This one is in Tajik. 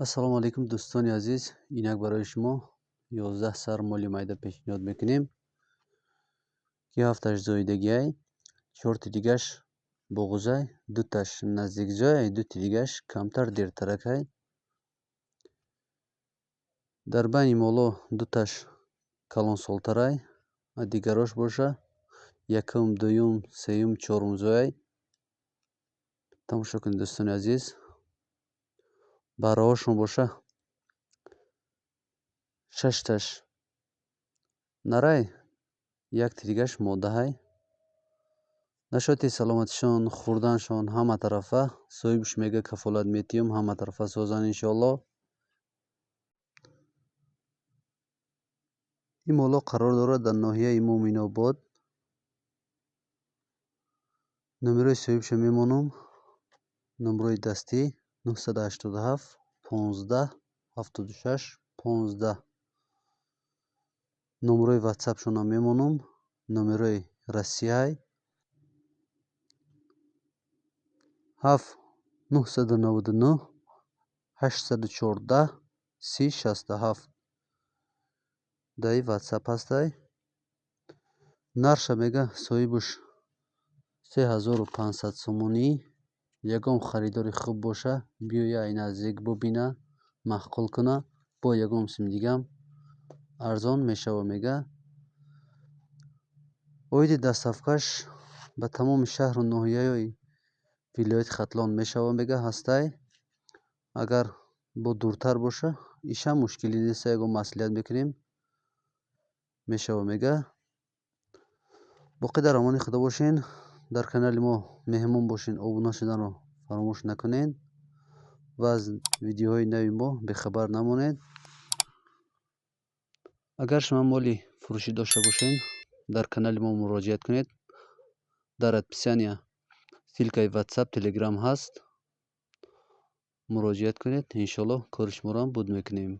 ассалому алайкум дӯстони азиз, инак барои шумо 11 сар моли майда пешниҳод мекунем ки 7-таш зоидагиай, 4ти дигаш боғузай, 2таш наздикзояй, 2ти дигаш камтар дертаракай. Дар байни моло 2таш калонсолтарай, дигарош боша якум, дуюм, сеюм, чорум зояй. Тамошо кунед дӯстони азиз. Бараҳошон боша 6таш нарай, 1ти дигаш моддаҳай. Нашоти саломатишон, хурданшон ҳама тарафа соҳибш мега кафолат метиём, ҳама тарафа созанд иншоалло. ин моло қарор дорад дар ноҳияи Муъминобод. номерои соҳибша мемонам. номерои дастӣ 987 15 76 15. номерои ватсапшонам мемонам. номерои Россияй 7999 814 3067. даи ватсап ҳастай. нарша мега соҳибуш 3500 сомонӣ. ягон харидори хуб боша биёя ай наздик бубина, маҳқул куна, бо ягон сим дигам арзон мешава мега. оиди дастафкаш ба тамоми шаҳру ноҳияҳои вилояти Хатлон мешава мега ҳастай. агар бо дуртар боша иша мушкилӣ нест, ягон маслиҳат мекунем мешава мега. боқӣ дар амони худо бошен. дар канали мо меҳмон бошен, обуна шуданро фаромӯш накунед ва аз видеоҳои нави мо бехабар намонед. агар шумо моли фурӯшӣ дошта бошед, дар канали мо муроҷиат кунед. дар описания ссилкаи ватсап, телеграм ҳаст. муроҷиат кунед, иншоалло кори шуморо буд мекунем.